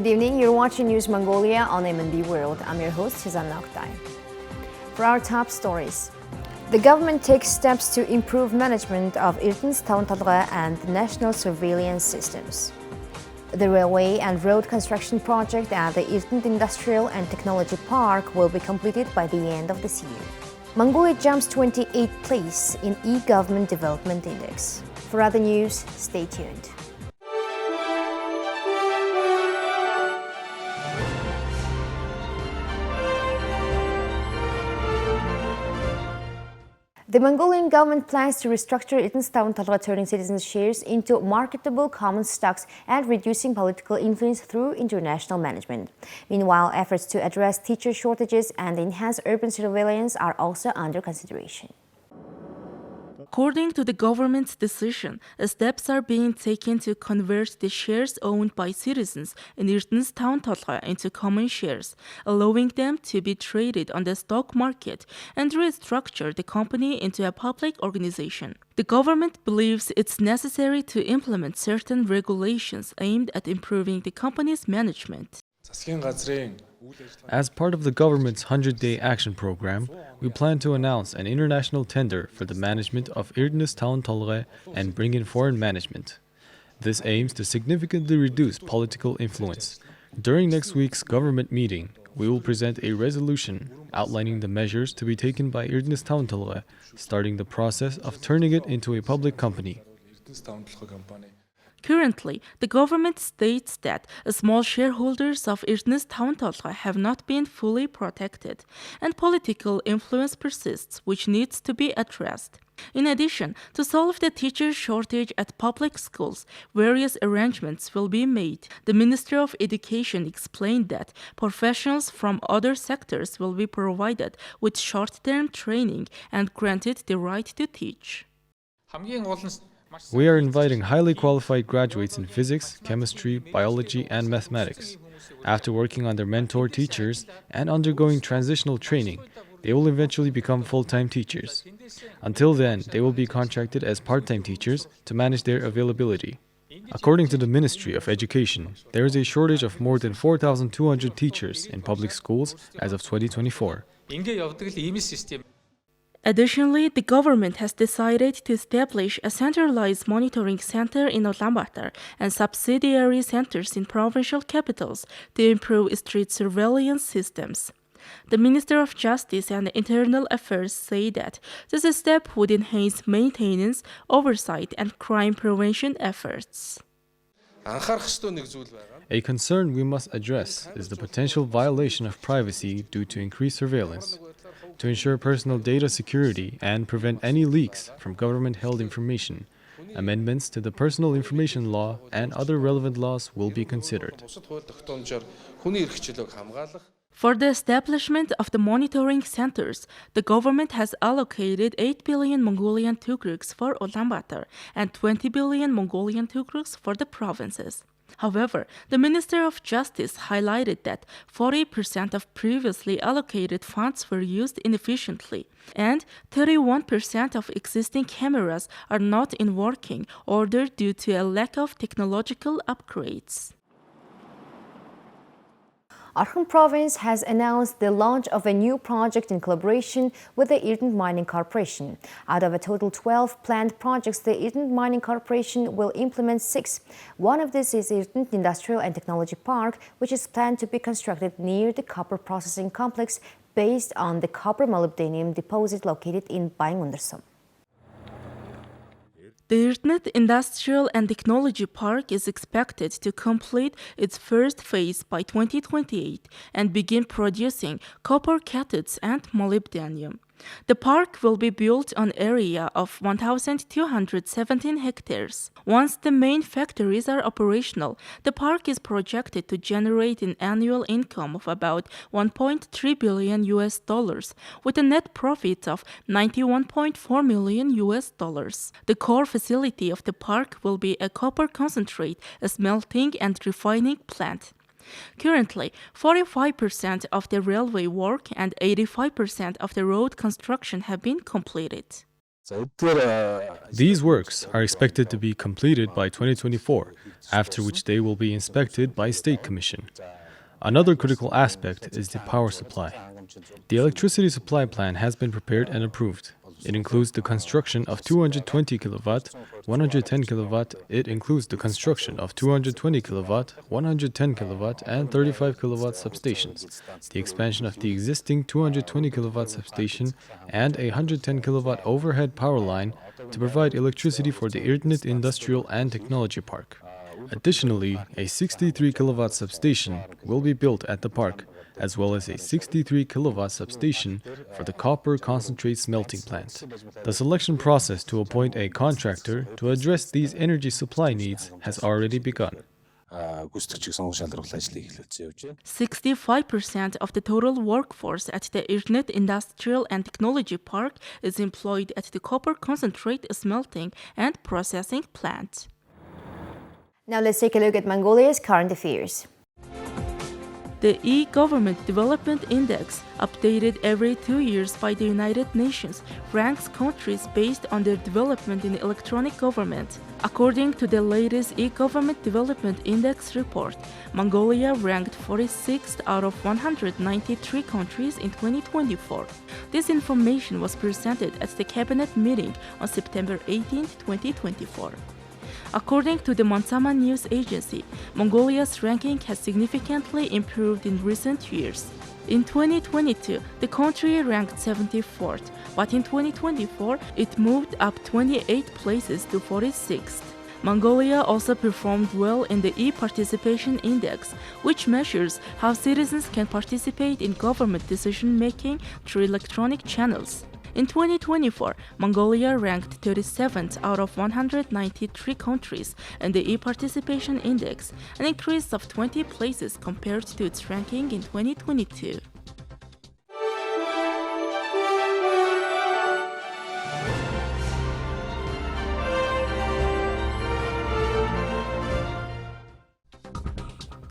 Good evening, you're watching News Mongolia on MNB World. I'm your host, Susanna Oktay. For our top stories, the government takes steps to improve management of Erdenes, Tolgoi and national surveillance systems. The railway and road construction project at the Erdenet Industrial and Technology Park will be completed by the end of this year. Mongolia jumps 28th place in e-government development index. For other news, stay tuned. The Mongolian government plans to restructure Erdenes Tolgoi, turning citizens' shares into marketable common stocks and reducing political influence through international management. Meanwhile, efforts to address teacher shortages and enhance urban surveillance are also under consideration. According to the government's decision, steps are being taken to convert the shares owned by citizens in Erdenes Tolgoi into common shares, allowing them to be traded on the stock market and restructure the company into a public organization. The government believes it's necessary to implement certain regulations aimed at improving the company's management. As part of the government's 100-day action program, we plan to announce an international tender for the management of Erdenes Tolgoi and bring in foreign management. This aims to significantly reduce political influence. During next week's government meeting, we will present a resolution outlining the measures to be taken by Erdenes Tolgoi, starting the process of turning it into a public company. Currently, the government states that small shareholders of Erdenes Tolgoi have not been fully protected, and political influence persists, which needs to be addressed. In addition, to solve the teacher shortage at public schools, various arrangements will be made. The Minister of Education explained that professionals from other sectors will be provided with short-term training and granted the right to teach. We are inviting highly qualified graduates in physics, chemistry, biology, and mathematics. After working under mentor teachers and undergoing transitional training, they will eventually become full-time teachers. Until then, they will be contracted as part-time teachers to manage their availability. According to the Ministry of Education, there is a shortage of more than 4,200 teachers in public schools as of 2024. Additionally, the government has decided to establish a centralized monitoring center in Ulaanbaatar and subsidiary centers in provincial capitals to improve street surveillance systems. The Minister of Justice and Internal Affairs say that this step would enhance maintenance, oversight, and crime prevention efforts. A concern we must address is the potential violation of privacy due to increased surveillance. To ensure personal data security and prevent any leaks from government-held information, amendments to the Personal Information Law and other relevant laws will be considered. For the establishment of the monitoring centers, the government has allocated 8 billion Mongolian tugruks for Ulaanbaatar and 20 billion Mongolian tugruks for the provinces. However, the Minister of Justice highlighted that 40% of previously allocated funds were used inefficiently, and 31% of existing cameras are not in working order due to a lack of technological upgrades. Arkham Province has announced the launch of a new project in collaboration with the Erdenet Mining Corporation. Out of a total 12 planned projects, the Erdenet Mining Corporation will implement 6. One of these is Erdenet Industrial and Technology Park, which is planned to be constructed near the copper processing complex based on the copper molybdenum deposit located in Baingundersum. The Erdenet Industrial and Technology Park is expected to complete its first phase by 2028 and begin producing copper cathodes and molybdenum. The park will be built on an area of 1,217 hectares. Once the main factories are operational, the park is projected to generate an annual income of about $1.3 billion with a net profit of $91.4 million. The core facility of the park will be a copper concentrate, a smelting and refining plant. Currently, 45% of the railway work and 85% of the road construction have been completed. These works are expected to be completed by 2024, after which they will be inspected by State Commission. Another critical aspect is the power supply. The electricity supply plan has been prepared and approved. It includes the construction of 220 kilowatt, 110 kilowatt. It includes the construction of 220 kilowatt, 110 kilowatt, and 35 kilowatt substations, the expansion of the existing 220 kilowatt substation, and a 110 kilowatt overhead power line to provide electricity for the Erdenet Industrial and Technology Park. Additionally, a 63 kilowatt substation will be built at the park, as well as a 63 kilowatt substation for the copper concentrate smelting plant. The selection process to appoint a contractor to address these energy supply needs has already begun. 65% of the total workforce at the Erdenet Industrial and Technology Park is employed at the copper concentrate smelting and processing plant. Now let's take a look at Mongolia's current affairs. The E-Government Development Index, updated every 2 years by the United Nations, ranks countries based on their development in electronic government. According to the latest E-Government Development Index report, Mongolia ranked 46th out of 193 countries in 2024. This information was presented at the cabinet meeting on September 18, 2024. According to the Mansama news agency, Mongolia's ranking has significantly improved in recent years. In 2022, the country ranked 74th, but in 2024, it moved up 28 places to 46th. Mongolia also performed well in the E-Participation Index, which measures how citizens can participate in government decision-making through electronic channels. In 2024, Mongolia ranked 37th out of 193 countries in the E-Participation Index, an increase of 20 places compared to its ranking in 2022.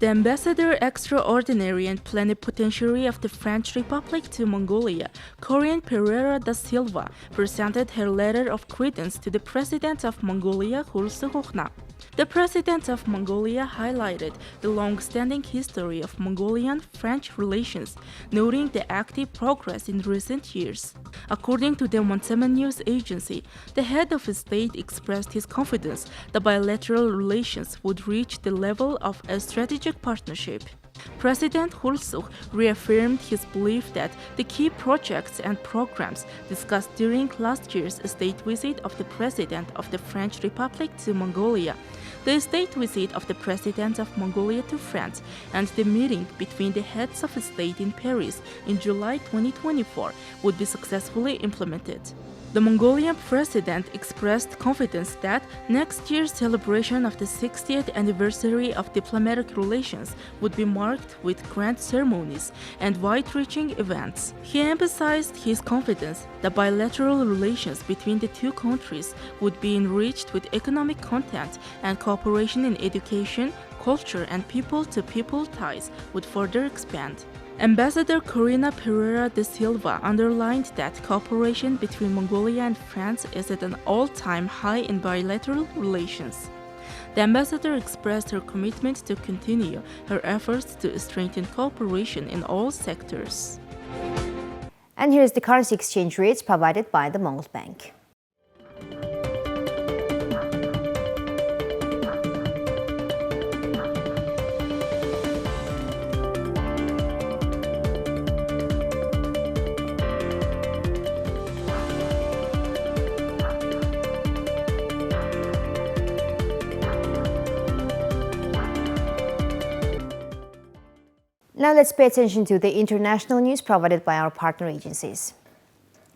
The Ambassador Extraordinary and Plenipotentiary of the French Republic to Mongolia, Corinne Pereira da Silva, presented her letter of credence to the President of Mongolia, Khurelsukhna. The President of Mongolia highlighted the long-standing history of Mongolian-French relations, noting the active progress in recent years. According to the Mansama news agency, the head of state expressed his confidence that bilateral relations would reach the level of a strategic partnership. President Khurelsukh reaffirmed his belief that the key projects and programs discussed during last year's state visit of the President of the French Republic to Mongolia, the state visit of the President of Mongolia to France, and the meeting between the heads of state in Paris in July 2024 would be successfully implemented. The Mongolian president expressed confidence that next year's celebration of the 60th anniversary of diplomatic relations would be marked with grand ceremonies and wide-reaching events. He emphasized his confidence that bilateral relations between the two countries would be enriched with economic content, and cooperation in education, culture, and people-to-people ties would further expand. Ambassador Corinne Pereira da Silva underlined that cooperation between Mongolia and France is at an all-time high in bilateral relations. The ambassador expressed her commitment to continue her efforts to strengthen cooperation in all sectors. And here's the currency exchange rates provided by the Mongol Bank. Now let's pay attention to the international news provided by our partner agencies.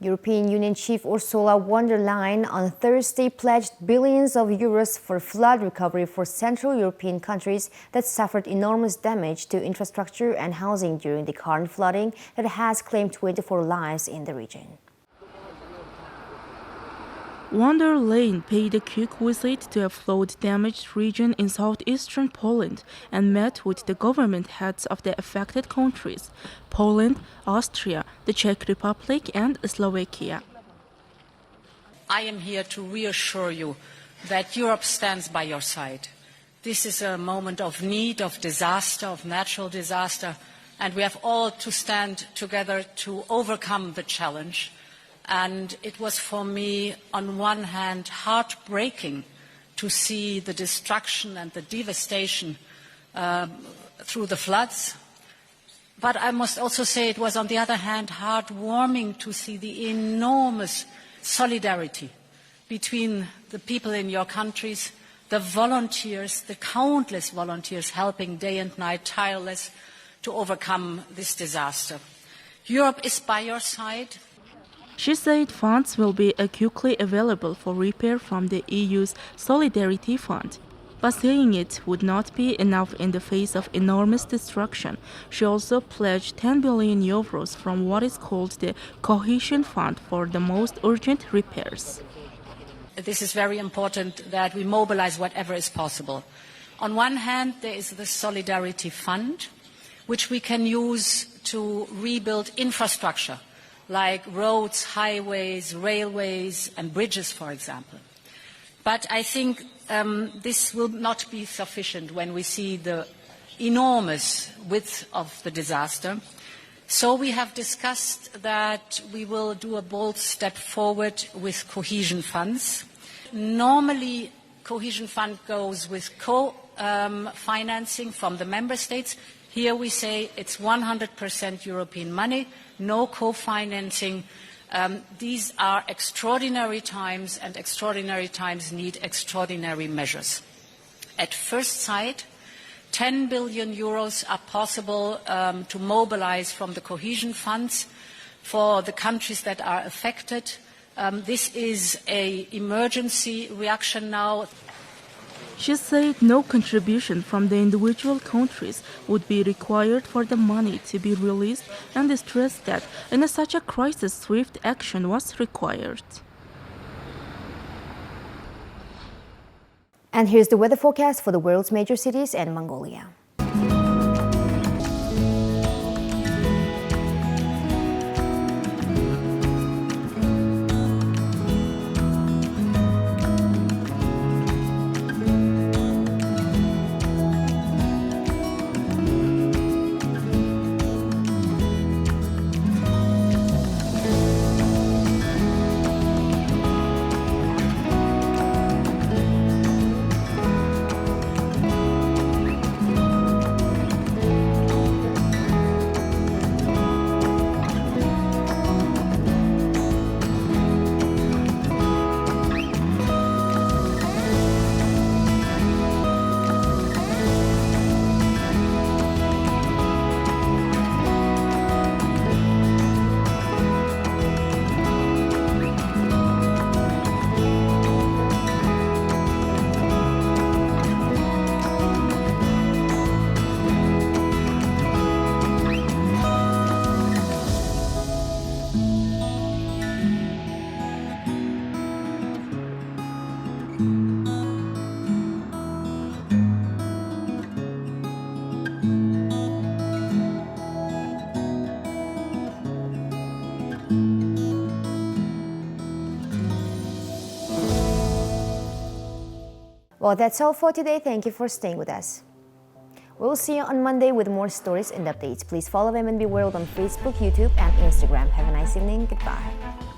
European Union Chief Ursula von der Leyen on Thursday pledged billions of euros for flood recovery for Central European countries that suffered enormous damage to infrastructure and housing during the current flooding that has claimed 24 lives in the region. Von der Leyen paid a quick visit to a flood-damaged region in southeastern Poland and met with the government heads of the affected countries, Poland, Austria, the Czech Republic, and Slovakia. I am here to reassure you that Europe stands by your side. This is a moment of need, of disaster, of natural disaster, and we have all to stand together to overcome the challenge. And it was for me, on one hand, heartbreaking to see the destruction and the devastation through the floods. But I must also say it was, on the other hand, heartwarming to see the enormous solidarity between the people in your countries, the volunteers, the countless volunteers helping day and night, tireless, to overcome this disaster. Europe is by your side. She said funds will be acutely available for repair from the EU's Solidarity Fund. But saying it would not be enough in the face of enormous destruction, she also pledged 10 billion euros from what is called the Cohesion Fund for the most urgent repairs. This is very important that we mobilize whatever is possible. On one hand, there is the Solidarity Fund, which we can use to rebuild infrastructure, like roads, highways, railways, and bridges, for example. But I think this will not be sufficient when we see the enormous width of the disaster. So we have discussed that we will do a bold step forward with cohesion funds. Normally, cohesion fund goes with co-financing from the member states. Here we say it's 100% European money, no co-financing. These are extraordinary times, and extraordinary times need extraordinary measures. At first sight, 10 billion euros are possible to mobilize from the cohesion funds for the countries that are affected. This is an emergency reaction now. She said no contribution from the individual countries would be required for the money to be released, and stressed that in such a crisis swift action was required. And here's the weather forecast for the world's major cities and Mongolia. Well, that's all for today. Thank you for staying with us. We'll see you on Monday with more stories and updates. Please follow MNB World on Facebook, YouTube, and Instagram. Have a nice evening. Goodbye.